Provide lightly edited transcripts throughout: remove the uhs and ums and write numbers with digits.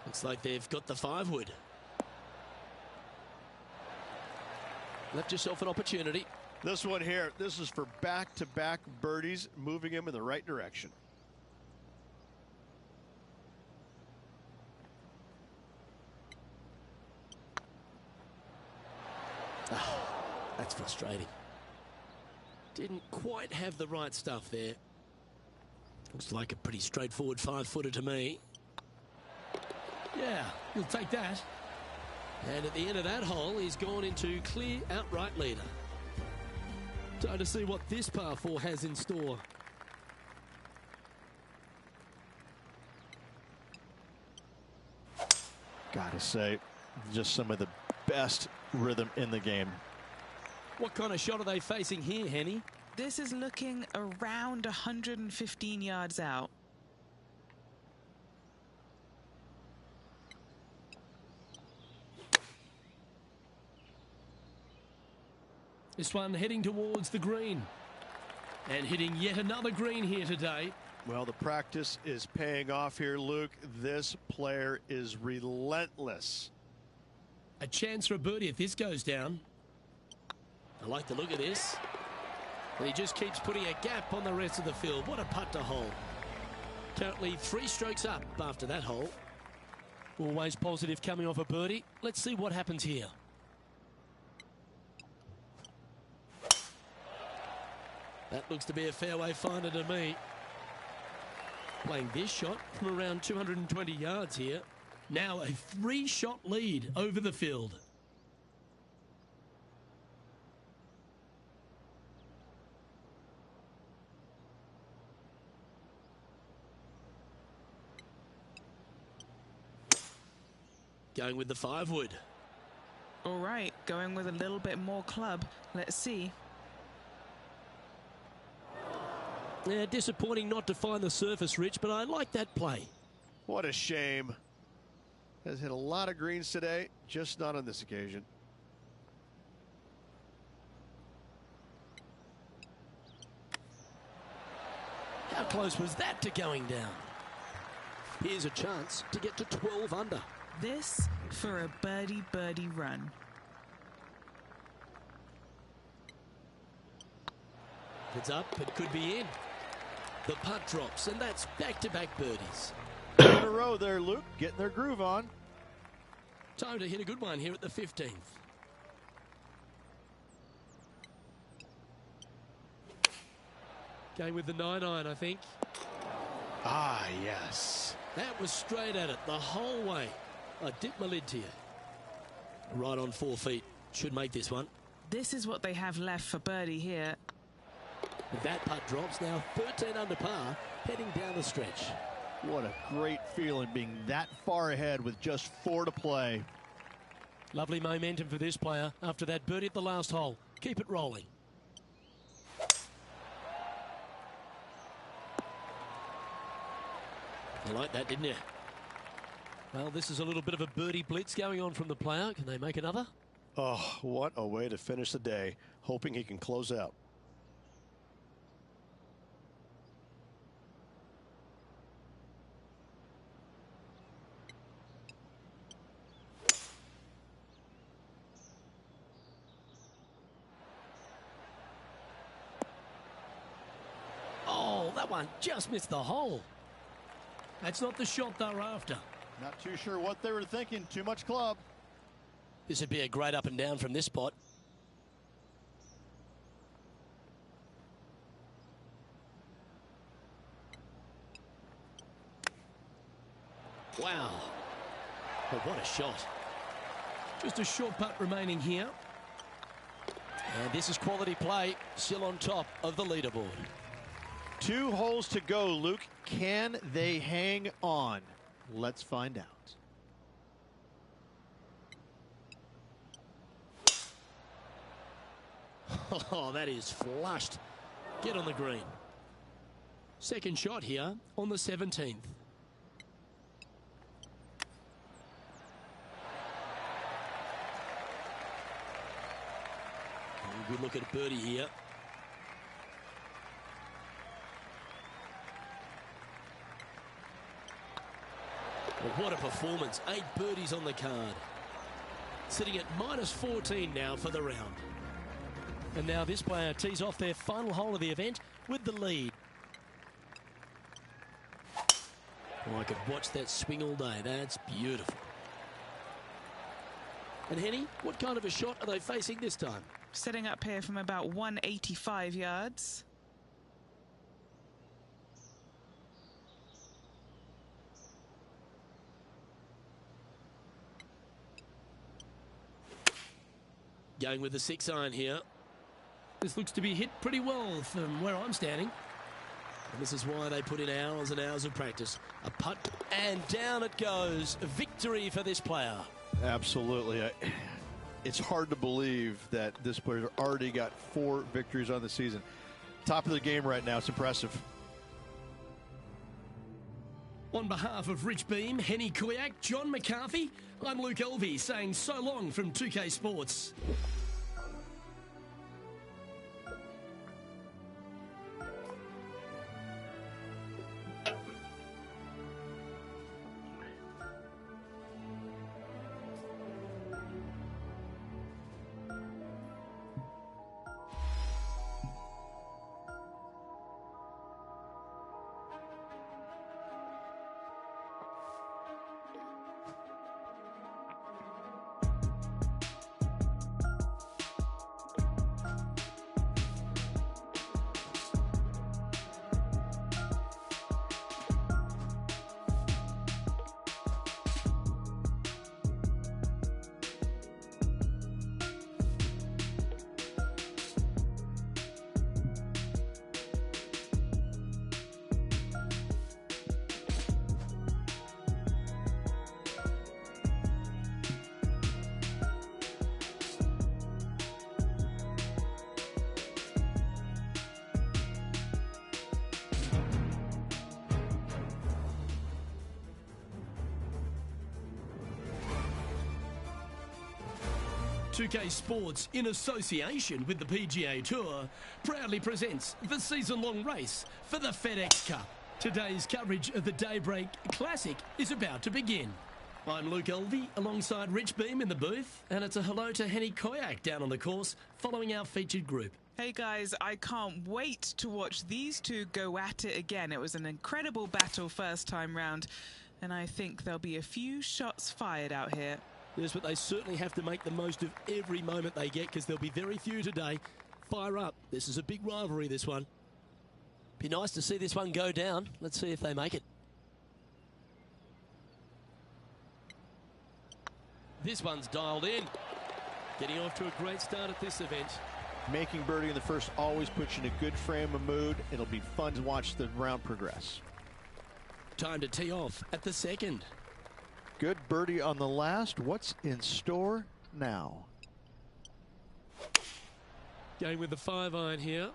Looks like they've got the 5-wood. Left yourself an opportunity. This one here, this is for back-to-back birdies, moving him in the right direction. Oh, that's frustrating. Didn't quite have the right stuff there. Looks like a pretty straightforward 5-footer to me. Yeah, you'll take that. And at the end of that hole, he's gone into clear outright leader. Time to see what this par 4 has in store. Gotta say, just some of the best rhythm in the game. What kind of shot are they facing here, Henny? This is looking around 115 yards out. This one heading towards the green. And hitting yet another green here today. Well, the practice is paying off here, Luke. This player is relentless. A chance for a birdie if this goes down. I like the look of this. And he just keeps putting a gap on the rest of the field. What a putt to hole. Currently 3 strokes up after that hole. Always positive coming off a birdie. Let's see what happens here. That looks to be a fairway finder to me. Playing this shot from around 220 yards here. Now a 3-shot lead over the field. Going with the 5-wood. All right, going with a little bit more club. Let's see. Yeah, disappointing not to find the surface, Rich, but I like that play. What a shame. Has hit a lot of greens today, just not on this occasion. How close was that to going down? Here's a chance to get to 12 under. This for a birdie run. If it's up, it could be in. The putt drops, and that's back-to-back birdies. In a row there, Luke, getting their groove on. Time to hit a good one here at the 15th. Going with the 9-iron, I think. Ah, yes. That was straight at it the whole way. I dipped my lid to you. Right on 4 feet. Should make this one. This is what they have left for birdie here. That putt drops, now 13 under par, heading down the stretch. What a great feeling being that far ahead with just 4 to play. Lovely momentum for this player after that birdie at the last hole. Keep it rolling. You like that, didn't you? Well, this is a little bit of a birdie blitz going on from the player. Can they make another? Oh, what a way to finish the day. Hoping he can close out. Oh, that one just missed the hole. That's not the shot they're after. Not too sure what they were thinking. Too much club. This would be a great up and down from this spot. Wow. But what a shot. Just a short putt remaining here. And this is quality play, still on top of the leaderboard. 2 holes to go, Luke. Can they hang on? Let's find out. Oh, that is flushed. Get on the green. Second shot here on the 17th. Good look at birdie here. Well, what a performance. 8 birdies on the card. Sitting at -14 now for the round. And now this player tees off their final hole of the event with the lead. Oh, I could watch that swing all day. That's beautiful. And Henny, what kind of a shot are they facing this time? Setting up here from about 185 yards. Going with the 6-iron here. This looks to be hit pretty well from where I'm standing. And this is why they put in hours and hours of practice. A putt, and down it goes. A victory for this player. Absolutely. It's hard to believe that this player's already got 4 victories on the season. Top of the game right now. It's impressive. On behalf of Rich Beam, Henny Koyak, John McCarthy, I'm Luke Elvey saying so long from 2K Sports. .2K Sports, in association with the PGA Tour, proudly presents the season-long race for the FedEx Cup. Today's coverage of the Daybreak Classic is about to begin. I'm Luke Elvey, alongside Rich Beam in the booth, and it's a hello to Henny Koyak down on the course, following our featured group. Hey guys, I can't wait to watch these two go at it again. It was an incredible battle first time round, and I think there'll be a few shots fired out here. Yes, but they certainly have to make the most of every moment they get, because there'll be very few today. Fire up. This is a big rivalry, this one. Be nice to see this one go down. Let's see if they make it. This one's dialed in. Getting off to a great start at this event. Making birdie in the first always puts you in a good frame of mood. It'll be fun to watch the round progress. Time to tee off at the second. Good birdie on the last. What's in store now? Going with the 5-iron here.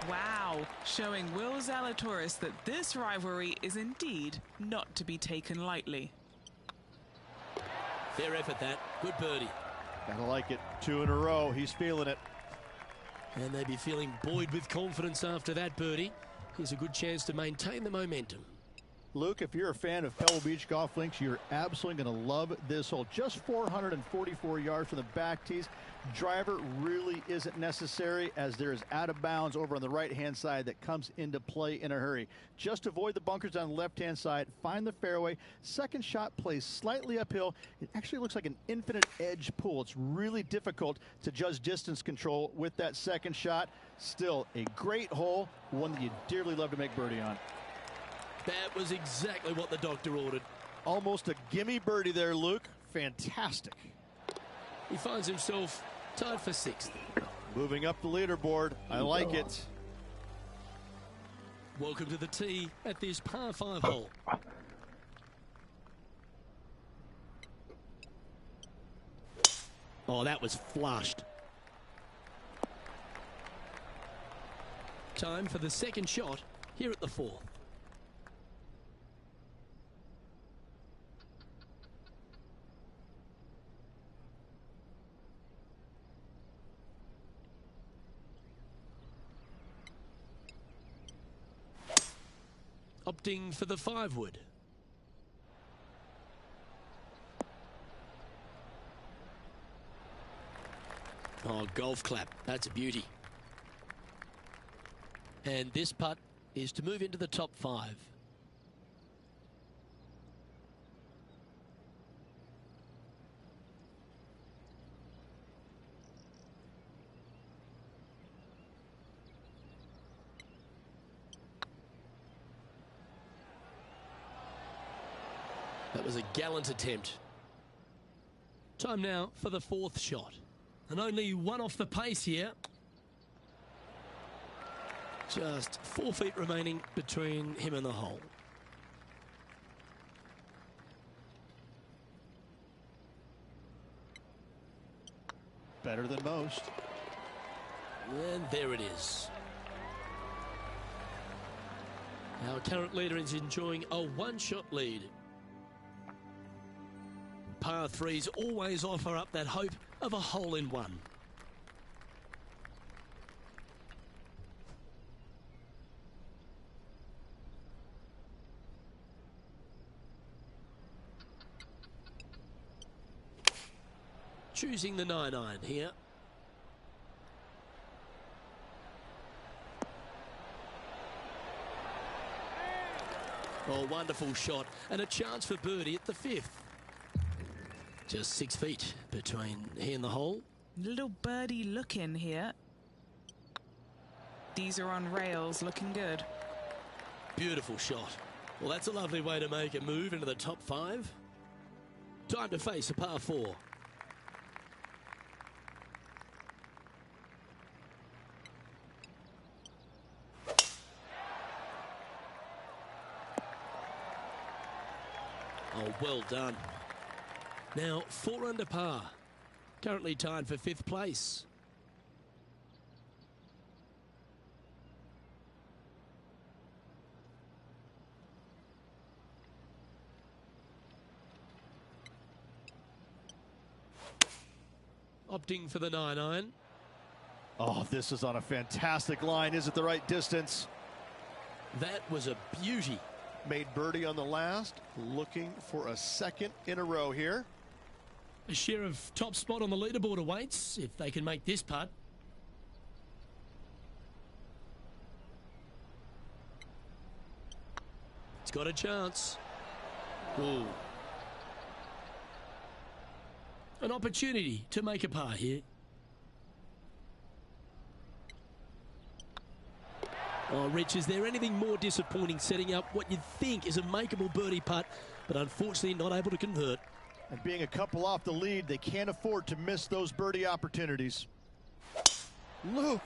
Wow, showing Will Zalatoris that this rivalry is indeed not to be taken lightly. Fair effort, that. Good birdie. Gotta like it. 2 in a row. He's feeling it. And they'd be feeling buoyed with confidence after that birdie. Here's a good chance to maintain the momentum. Luke, if you're a fan of Pebble Beach Golf Links, you're absolutely going to love this hole. Just 444 yards from the back tees. Driver really isn't necessary, as there is out of bounds over on the right-hand side that comes into play in a hurry. Just avoid the bunkers on the left-hand side. Find the fairway. Second shot plays slightly uphill. It actually looks like an infinite edge pool. It's really difficult to judge distance control with that second shot. Still a great hole, one that you'd dearly love to make birdie on. That was exactly what the doctor ordered. Almost a gimme birdie there, Luke. Fantastic. He finds himself tied for 6th. Moving up the leaderboard. I like it. Welcome to the tee at this par 5 hole. Oh, that was flushed. Time for the second shot here at the 4th. Opting for the 5-wood. Oh, golf clap. That's a beauty. And this putt is to move into the top 5. That was a gallant attempt. Time now for the 4th shot. And only one off the pace here. Just 4 feet remaining between him and the hole. Better than most. And there it is. Our current leader is enjoying a 1-shot lead. Par 3s always offer up that hope of a hole-in-one. Choosing the 9-iron here. Oh, wonderful shot and a chance for birdie at the 5th. Just 6 feet between he and the hole. Little birdie look in here. These are on rails, looking good. Beautiful shot. Well, that's a lovely way to make a move into the top 5. Time to face a par 4. Oh, well done. Now 4 under par. Currently tied for 5th place. Opting for the 9-iron. Oh, this is on a fantastic line. Is it the right distance? That was a beauty. Made birdie on the last, looking for a 2nd in a row here. A share of top spot on the leaderboard awaits if they can make this putt. It's got a chance. Ooh. An opportunity to make a par here. Oh, Rich, is there anything more disappointing setting up what you'd think is a makeable birdie putt, but unfortunately not able to convert? And being a couple off the lead, they can't afford to miss those birdie opportunities. Luke,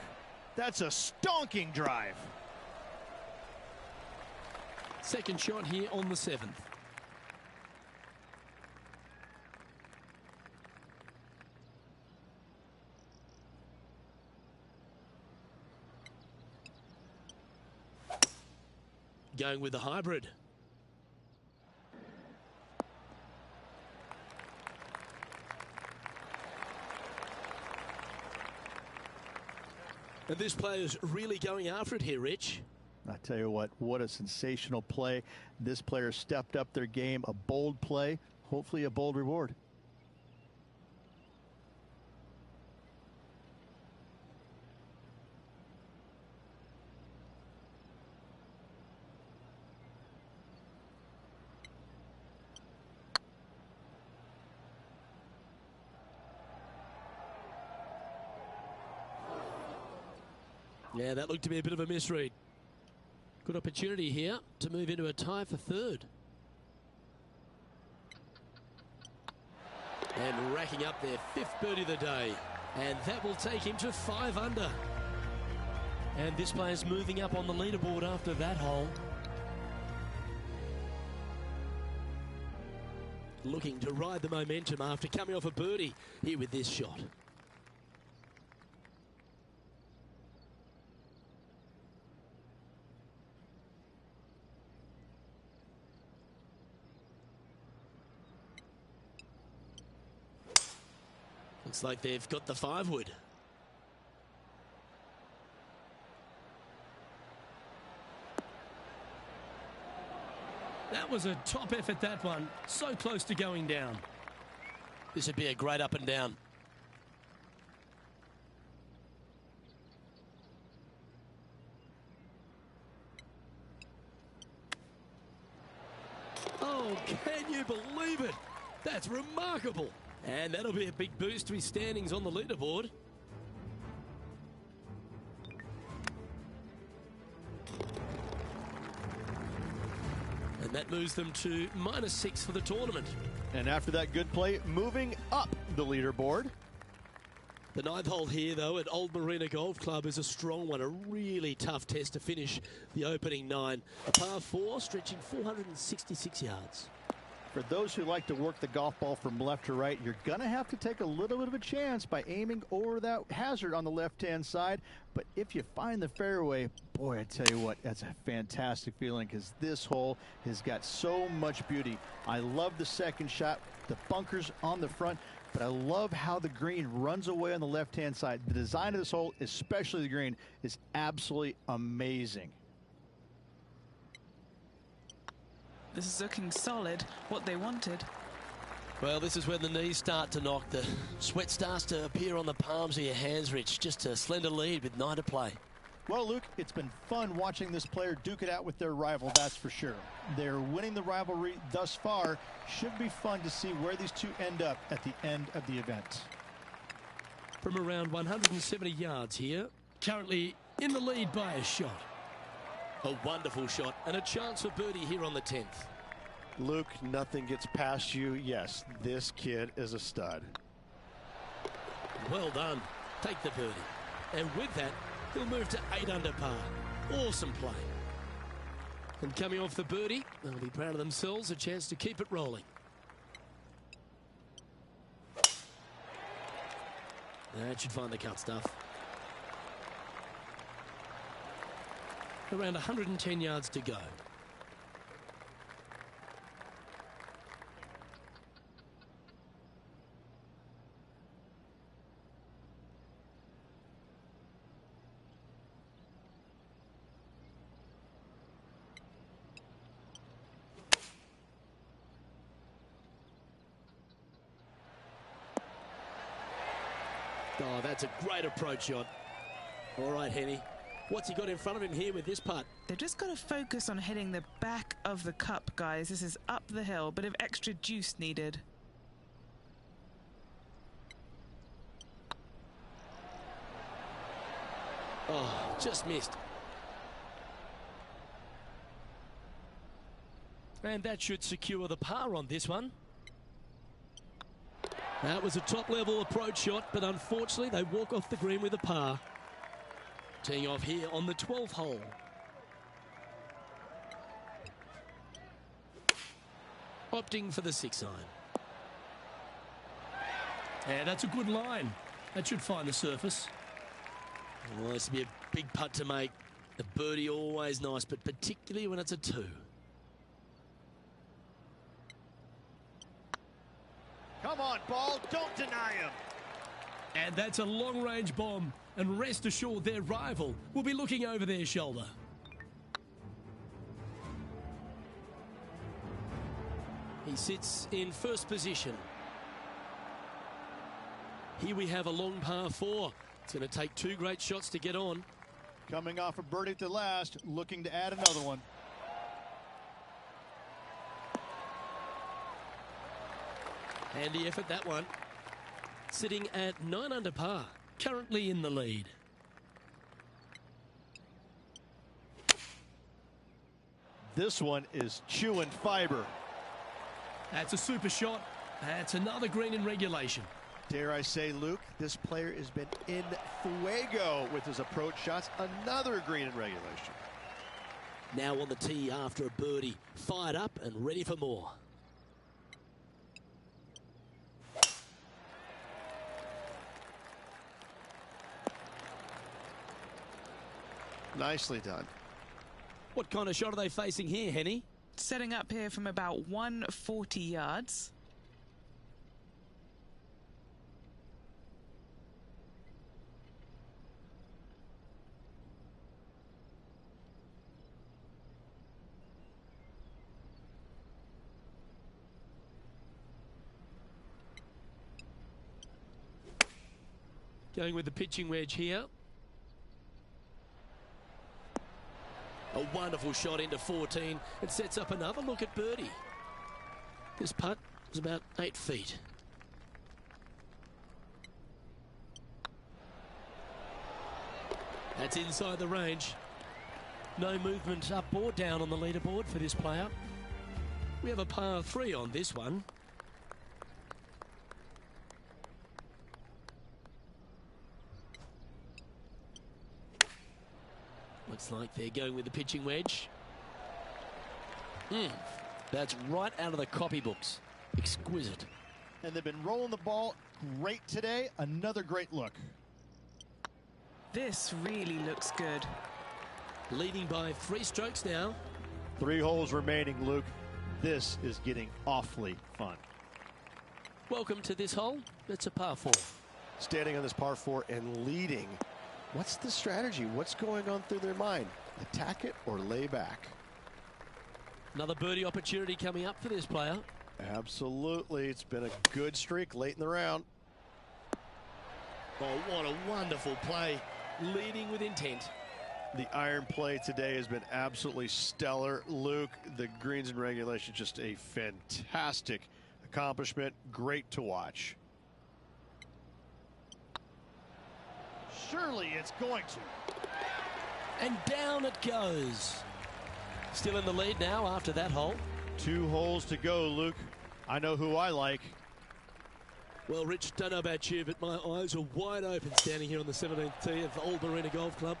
that's a stonking drive. 2nd shot here on the 7th. Going with the hybrid. And this player's really going after it here, Rich. I tell you what a sensational play. This player stepped up their game, a bold play, hopefully a bold reward. Yeah, that looked to be a bit of a misread. Good opportunity here to move into a tie for 3rd. And racking up their 5th birdie of the day. And that will take him to 5 under. And this player's moving up on the leaderboard after that hole. Looking to ride the momentum after coming off a birdie here with this shot. Looks like they've got the 5-wood. That was a top effort, that one. So close to going down. This would be a great up and down. Oh, can you believe it? That's remarkable. And that'll be a big boost to his standings on the leaderboard. And that moves them to -6 for the tournament. And after that good play, moving up the leaderboard. The 9th hole here, though, at Old Marina Golf Club is a strong one. A really tough test to finish the opening 9. A par 4 stretching 466 yards. For those who like to work the golf ball from left to right, you're going to have to take a little bit of a chance by aiming over that hazard on the left-hand side. But if you find the fairway, boy, I tell you what, that's a fantastic feeling because this hole has got so much beauty. I love the second shot, the bunkers on the front, but I love how the green runs away on the left-hand side. The design of this hole, especially the green, is absolutely amazing. This is looking solid, what they wanted. Well, this is when the knees start to knock. The sweat starts to appear on the palms of your hands, Rich. Just a slender lead with 9 to play. Well, Luke, it's been fun watching this player duke it out with their rival, that's for sure. They're winning the rivalry thus far. Should be fun to see where these two end up at the end of the event. From around 170 yards here, currently in the lead by a shot. A wonderful shot and a chance for birdie here on the 10th. Luke, nothing gets past you. Yes, this kid is a stud. Well done. Take the birdie. And with that, he'll move to 8 under par. Awesome play. And coming off the birdie, they'll be proud of themselves. A chance to keep it rolling. That should find the cut stuff. Around 110 yards to go. Oh, that's a great approach shot. All right, Henny. What's he got in front of him here with this putt? They've just got to focus on hitting the back of the cup, guys. This is up the hill, bit of extra juice needed. Oh, just missed. And that should secure the par on this one. That was a top-level approach shot, but unfortunately they walk off the green with a par. Teeing off here on the 12th hole. Opting for the 6 iron. And that's a good line. That should find the surface. Well, this will be a big putt to make. A birdie always nice, but particularly when it's a 2. Come on, ball. Don't deny him. And that's a long-range bomb. And rest assured their rival will be looking over their shoulder. He sits in first position. Here we have a long par 4. It's going to take 2 great shots to get on. Coming off a birdie at the last, looking to add another one. Handy effort, that one. Sitting at 9 under par. Currently in the lead. This one is chewing fiber. That's a super shot. That's another green in regulation. Dare I say, Luke, this player has been in fuego with his approach shots. Another green in regulation. Now on the tee after a birdie. Fired up and ready for more. Nicely done. What kind of shot are they facing here, Henny? Setting up here from about 140 yards. Going with the pitching wedge here. A wonderful shot into 14. It sets up another look at birdie. This putt is about 8 feet. That's inside the range. No movement up or down on the leaderboard for this player. We have a par 3 on this one. Looks like they're going with the pitching wedge. That's right out of the copybooks. Exquisite. And they've been rolling the ball great today. Another great look. This really looks good. Leading by 3 strokes now. 3 holes remaining, Luke. This is getting awfully fun. Welcome to this hole. It's a par 4. Standing on this par 4 and leading. What's the strategy? What's going on through their mind? Attack it or lay back? Another birdie opportunity coming up for this player. Absolutely. It's been a good streak late in the round. Oh, what a wonderful play. Leading with intent. The iron play today has been absolutely stellar. Luke, the greens and regulation, just a fantastic accomplishment. Great to watch. Surely it's going to. And down it goes. Still in the lead now after that hole. 2 holes to go, Luke. I know who I like. Well, Rich, don't know about you, but my eyes are wide open standing here on the 17th tee of Old Marina Golf Club.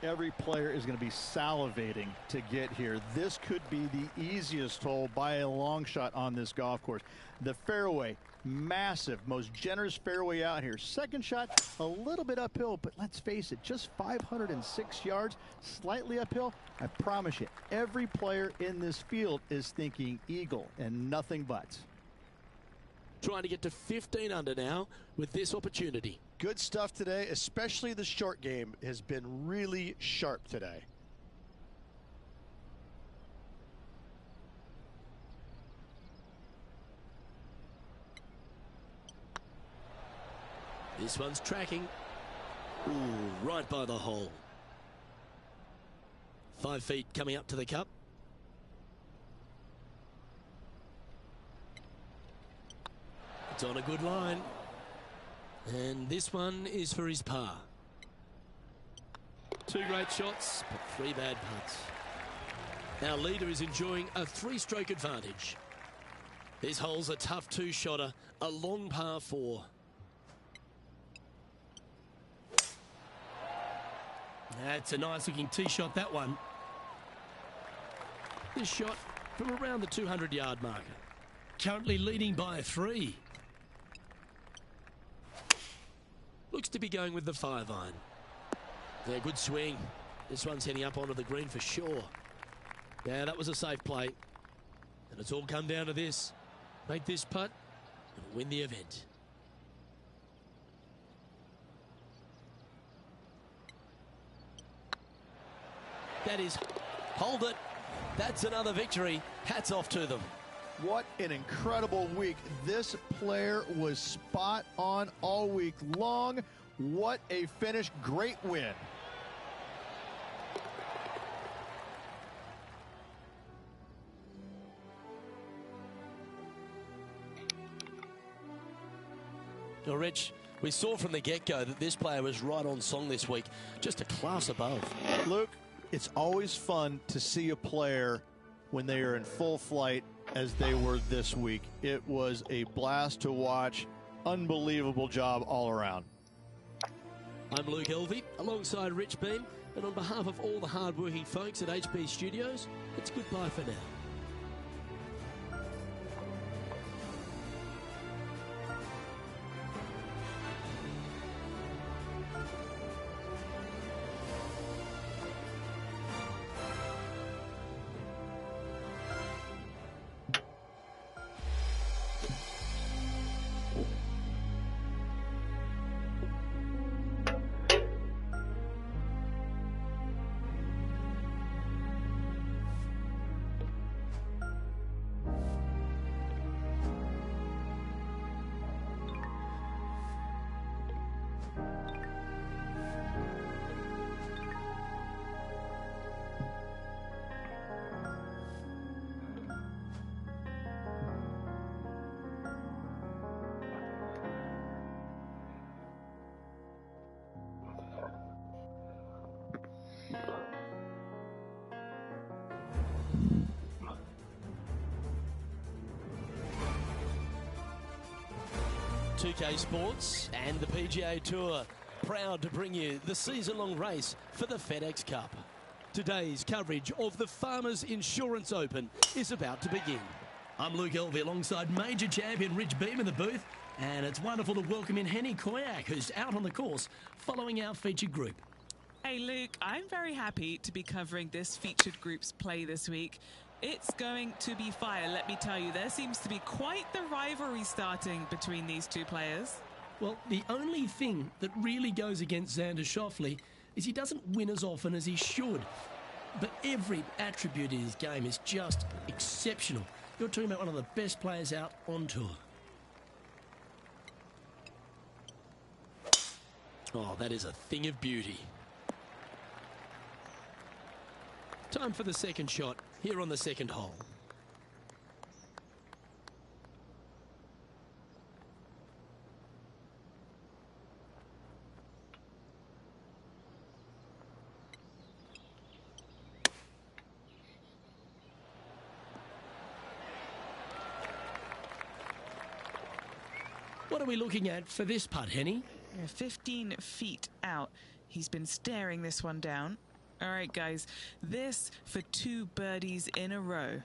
Every player is going to be salivating to get here. This could be the easiest hole by a long shot on this golf course. The fairway, massive, most generous fairway out here. Second shot, a little bit uphill, but let's face it, just 506 yards, slightly uphill. I promise you, every player in this field is thinking eagle and nothing but. Trying to get to 15 under now with this opportunity. Good stuff today, especially the short game has been really sharp today. This one's tracking. Ooh, right by the hole. 5 feet coming up to the cup. It's on a good line. And this one is for his par. 2 great shots, but 3 bad putts. Our leader is enjoying a 3-stroke advantage. This hole's a tough 2-shotter, a long par 4. That's a nice looking tee shot, that one. This shot from around the 200-yard marker. Currently leading by 3. Looks to be going with the 5-iron. Yeah, good swing. This one's heading up onto the green for sure. Yeah, that was a safe play. And it's all come down to this. Make this putt and win the event. That is, hold it. That's another victory. Hats off to them. What an incredible week. This player was spot on all week long. What a finish. Great win. Well, Rich, we saw from the get-go that this player was right on song this week. Just a class above. Luke, it's always fun to see a player when they are in full flight as they were this week. It was a blast to watch. Unbelievable job all around. I'm Luke Elvey, alongside Rich Beam, and on behalf of all the hard-working folks at HP Studios, it's goodbye for now. 2K Sports and the PGA Tour proud to bring you the season-long race for the FedEx Cup. Today's coverage of the Farmers Insurance Open is about to begin. I'm Luke Elvey alongside major champion Rich Beam in the booth, and it's wonderful to welcome in Henny Koyak, who's out on the course following our featured group. Hey Luke, I'm very happy to be covering this featured group's play this week. It's going to be fire, let me tell you. There seems to be quite the rivalry starting between these two players. Well, the only thing that really goes against Xander Schauffele is he doesn't win as often as he should. But every attribute in his game is just exceptional. You're talking about one of the best players out on tour. Oh, that is a thing of beauty. Time for the second shot here on the second hole. What are we looking at for this putt, Henny? 15 feet out. He's been staring this one down. All right, guys, this for 2 birdies in a row.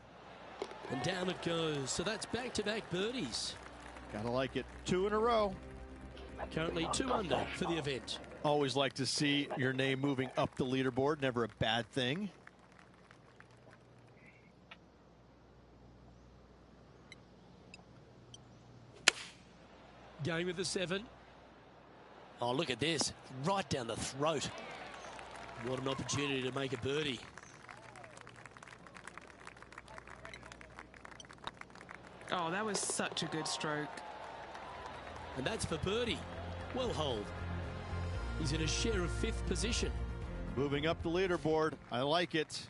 And down it goes. So that's back-to-back birdies. Gotta like it. 2 in a row. Currently 2 under for the event. Always like to see your name moving up the leaderboard. Never a bad thing. Going with the 7. Oh, look at this. Right down the throat. What an opportunity to make a birdie. Oh, that was such a good stroke. And that's for birdie. Well holed. He's in a share of 5th position. Moving up the leaderboard. I like it.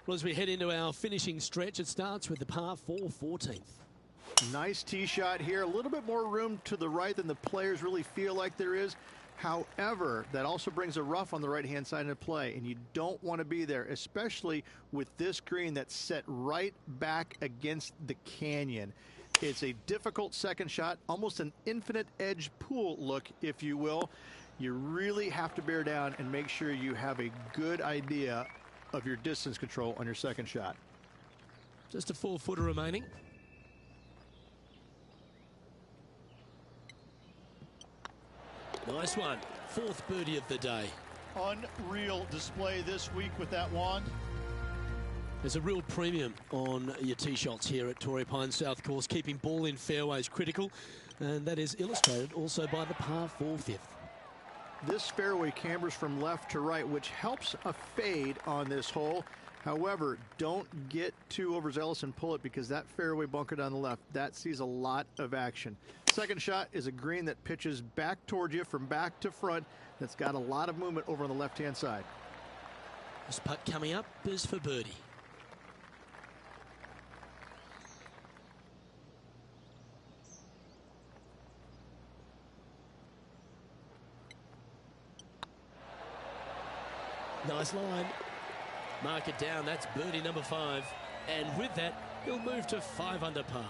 Well, as we head into our finishing stretch, it starts with the par 4 14th. Nice tee shot here. A little bit more room to the right than the players really feel like there is. However, that also brings a rough on the right-hand side into play, and you don't want to be there, especially with this green that's set right back against the canyon. It's a difficult second shot, almost an infinite edge pool look, if you will. You really have to bear down and make sure you have a good idea of your distance control on your second shot. Just a 4-footer remaining. Nice one. 4th birdie of the day. Unreal display this week with that wand. There's a real premium on your tee shots here at Torrey Pines South Course, keeping ball in fairways critical, and that is illustrated also by the par 4 5th. This fairway cambers from left to right, which helps a fade on this hole. However, don't get too overzealous and pull it, because that fairway bunker down the left, that sees a lot of action. Second shot is a green that pitches back towards you from back to front. That's got a lot of movement over on the left-hand side. This putt coming up is for birdie. Nice line. Mark it down. That's birdie number 5. And with that, he'll move to 5 under par.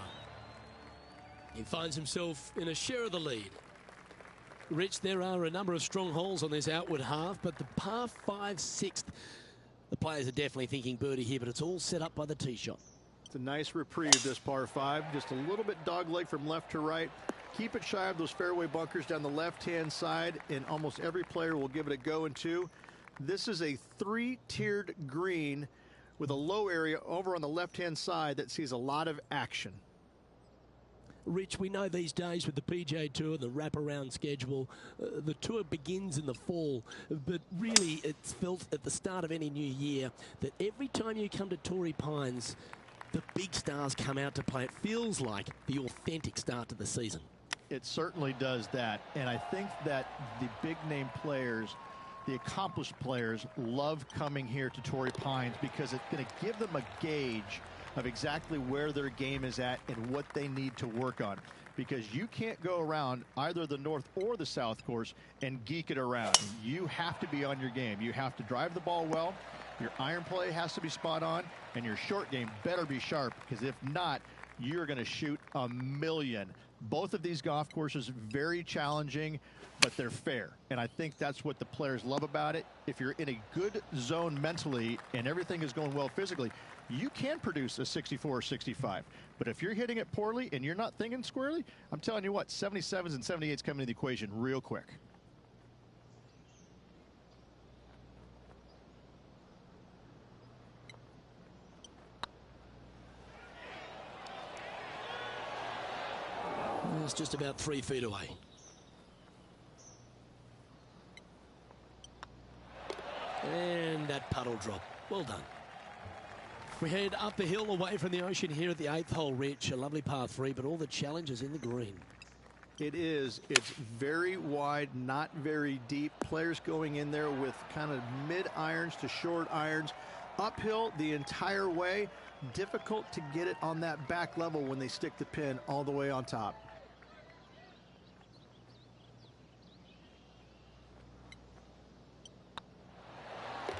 He finds himself in a share of the lead. Rich, there are a number of strong holes on this outward half, but the par 5 6th, the players are definitely thinking birdie here, but it's all set up by the tee shot. It's a nice reprieve, this par 5. Just a little bit dogleg from left to right. Keep it shy of those fairway bunkers down the left-hand side, and almost every player will give it a go in 2. This is a 3-tiered green with a low area over on the left-hand side that sees a lot of action. Rich, we know these days with the PGA Tour, the wraparound schedule, the tour begins in the fall, but really it's felt at the start of any new year that every time you come to Torrey Pines, the big stars come out to play. It feels like the authentic start to the season. It certainly does that. And I think that the big-name players, the accomplished players, love coming here to Torrey Pines because it's going to give them a gauge of exactly where their game is at and what they need to work on. Because you can't go around either the north or the south course and geek it around. You have to be on your game. You have to drive the ball well. Your iron play has to be spot on, and your short game better be sharp, because if not, you're going to shoot a million. Both of these golf courses very challenging, but they're fair, and I think that's what the players love about it. If you're in a good zone mentally and everything is going well physically, you can produce a 64 or 65. But if you're hitting it poorly and you're not thinking squarely, I'm telling you what, 77s and 78s come into the equation real quick. It's just about 3 feet away. And that puddle drop. Well done. We head up the hill away from the ocean here at the 8th hole, Rich. A lovely par 3, but all the challenges in the green. It is. It's very wide, not very deep. Players going in there with kind of mid irons to short irons. Uphill the entire way. Difficult to get it on that back level when they stick the pin all the way on top.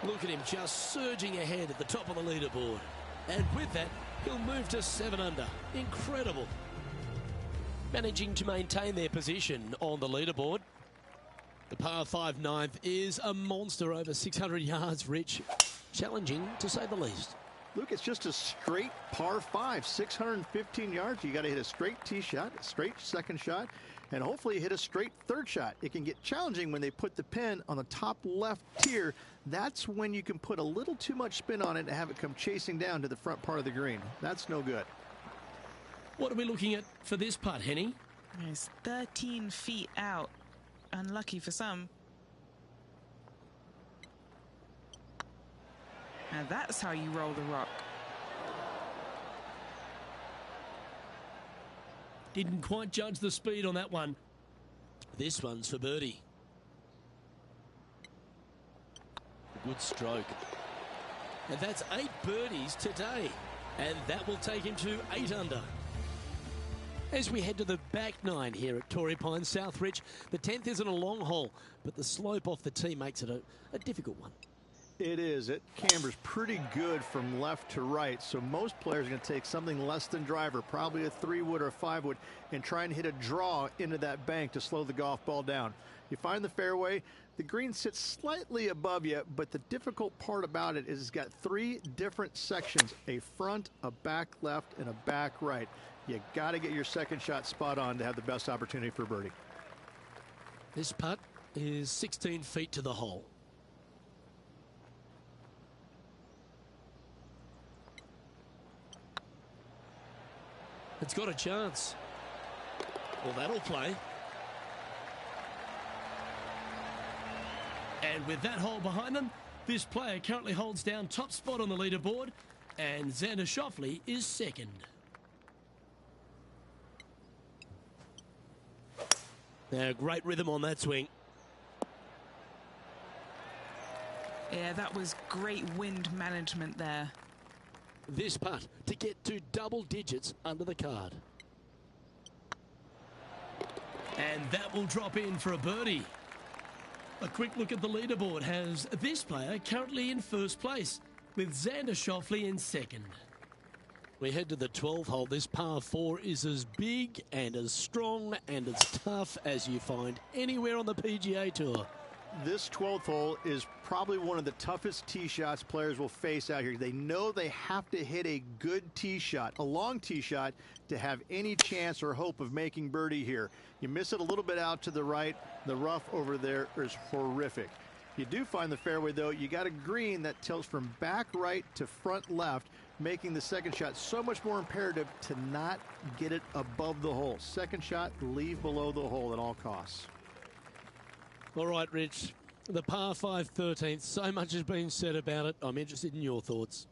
Look at him just surging ahead at the top of the leaderboard. And with that, he'll move to 7 under. Incredible. Managing to maintain their position on the leaderboard. The par 5 ninth is a monster, over 600 yards, Rich. Challenging, to say the least. Luke, it's just a straight par 5, 615 yards. You got to hit a straight tee shot, a straight second shot, and hopefully hit a straight third shot. It can get challenging when they put the pin on the top left tier. That's when you can put a little too much spin on it and have it come chasing down to the front part of the green. That's no good. What are we looking at for this putt, Henny? It's 13 feet out. Unlucky for some. Now that's how you roll the rock. Didn't quite judge the speed on that one. This one's for birdie. Good stroke. And that's 8 birdies today. And that will take him to 8 under. As we head to the back 9 here at Torrey Pines South, Rich, the 10th isn't a long hole, but the slope off the tee makes it a difficult one. It is. It cambers pretty good from left to right, so most players are going to take something less than driver, probably a 3-wood or a 5-wood, and try and hit a draw into that bank to slow the golf ball down. You find the fairway, the green sits slightly above you, but the difficult part about it is it's got 3 different sections, a front, a back left, and a back right. You got to get your second shot spot on to have the best opportunity for birdie. This putt is 16 feet to the hole. It's got a chance. Well, that'll play. And with that hole behind them, this player currently holds down top spot on the leaderboard, and Xander Schauffele is second. Now, great rhythm on that swing. Yeah, that was great wind management there. This putt to get to double digits under the card. And that will drop in for a birdie. A quick look at the leaderboard has this player currently in first place, with Xander Schauffele in second. We head to the 12th hole. This par 4 is as big and as strong and as tough as you find anywhere on the PGA Tour. This 12th hole is probably one of the toughest tee shots players will face out here. They know they have to hit a good tee shot, a long tee shot, to have any chance or hope of making birdie here. You miss it a little bit out to the right. The rough over there is horrific. You do find the fairway, though. You got a green that tilts from back right to front left, making the second shot so much more imperative to not get it above the hole. Second shot, leave below the hole at all costs. All right, Rich, the par 5 13th, so much has been said about it. I'm interested in your thoughts.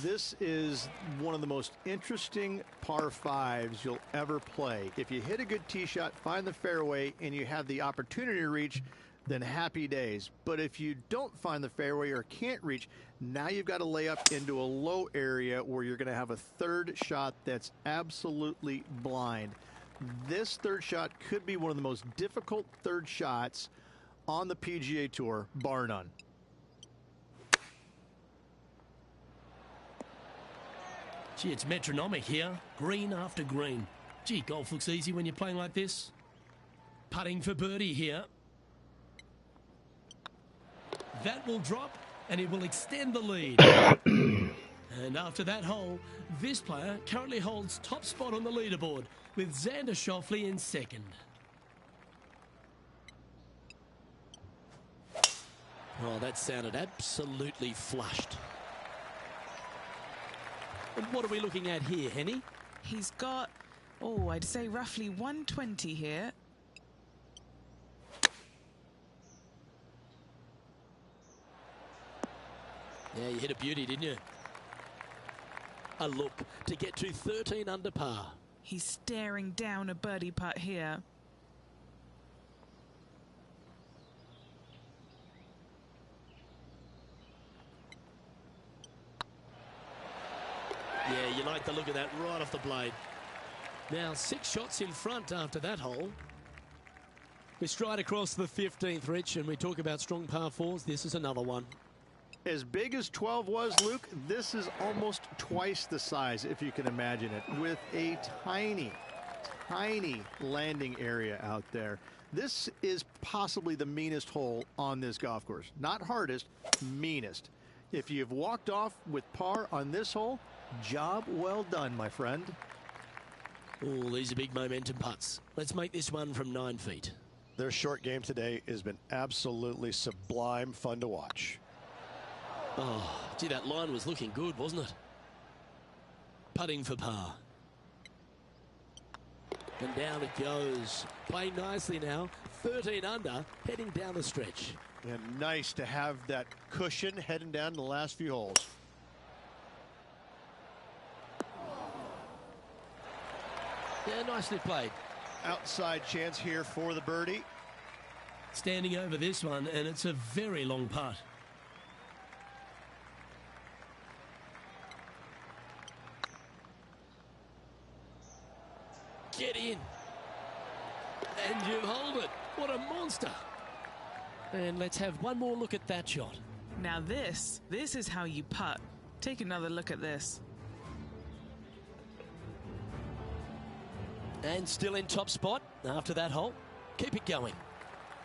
This is one of the most interesting par fives you'll ever play. If you hit a good tee shot, find the fairway, and you have the opportunity to reach, then happy days. But if you don't find the fairway or can't reach, now you've got to lay up into a low area where you're going to have a third shot that's absolutely blind. This third shot could be one of the most difficult third shots on the PGA Tour, bar none. Gee, it's metronomic here. Green after green. Gee, golf looks easy when you're playing like this. Putting for birdie here. That will drop, and it will extend the lead. And after that hole, this player currently holds top spot on the leaderboard, with Xander Schauffele in second. Oh, that sounded absolutely flushed. And what are we looking at here, Henny? He's got, oh, I'd say roughly 120 here. Yeah, you hit a beauty, didn't you? A look to get to 13 under par. He's staring down a birdie putt here. Yeah, you like the look of that right off the blade. Now 6 shots in front after that hole. We stride across the 15th, Rich, and we talk about strong par fours. This is another one. As big as 12 was, Luke, this is almost twice the size, if you can imagine it, with a tiny, tiny landing area out there. This is possibly the meanest hole on this golf course. Not hardest, meanest. If you've walked off with par on this hole, job well done, my friend. Oh, these are big momentum putts. Let's make this one from 9 feet. Their short game today has been absolutely sublime fun to watch. Oh, gee, that line was looking good, wasn't it? Putting for par. And down it goes. Playing nicely now. 13 under, heading down the stretch. And nice to have that cushion heading down the last few holes. Yeah, nicely played. Outside chance here for the birdie. Standing over this one, and it's a very long putt. Get in. And you hold it. What a monster. And let's have one more look at that shot. Now this is how you putt. Take another look at this. And still in top spot after that hole. Keep it going.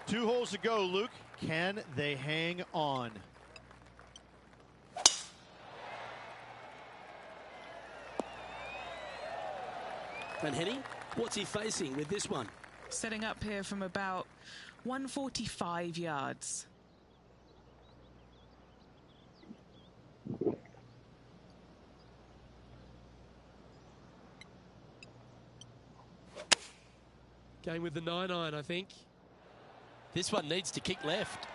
2 holes to go, Luke. Can they hang on? And Henny, what's he facing with this one? Setting up here from about 145 yards. Going with the 9-iron, I think. This one needs to kick left.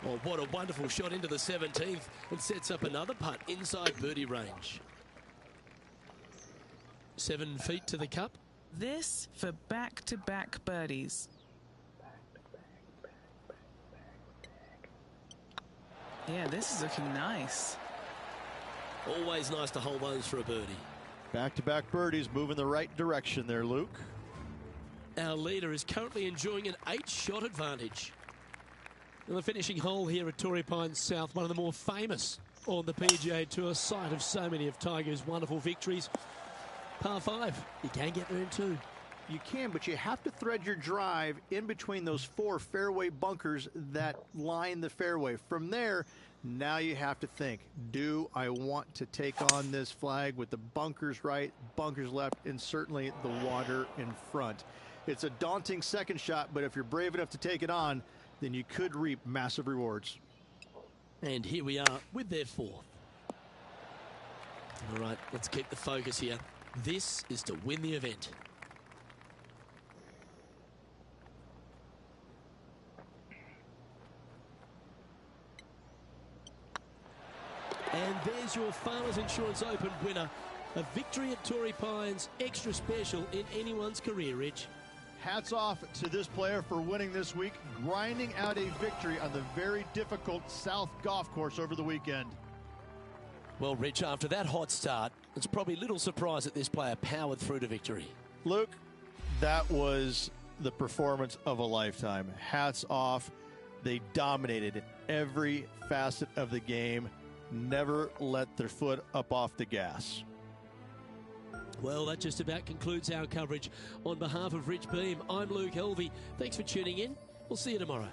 Oh, what a wonderful shot into the 17th, and sets up another putt inside birdie range. 7 feet to the cup. This for back-to-back birdies. Yeah, this is looking nice. Always nice to hold those for a birdie. Back-to-back birdies moving the right direction there, Luke. Our leader is currently enjoying an 8-shot advantage. And the finishing hole here at Torrey Pines South, one of the more famous on the PGA Tour, site of so many of Tiger's wonderful victories. Par 5, you can get there in 2. You can, but you have to thread your drive in between those 4 fairway bunkers that line the fairway. From there, now you have to think, do I want to take on this flag with the bunkers right, bunkers left, and certainly the water in front? It's a daunting second shot, but if you're brave enough to take it on, then you could reap massive rewards. And here we are with their 4th. All right, let's keep the focus here. This is to win the event. And there's is your Farmers Insurance Open winner. A victory at Torrey Pines, extra special in anyone's career, Rich. Hats off to this player for winning this week, grinding out a victory on the very difficult South Golf Course over the weekend. Well, Rich, after that hot start, it's probably little surprise that this player powered through to victory. Luke, that was the performance of a lifetime. Hats off. They dominated every facet of the game, never let their foot up off the gas. Well, that just about concludes our coverage. On behalf of Rich Beam, I'm Luke Helvey. Thanks for tuning in. We'll see you tomorrow.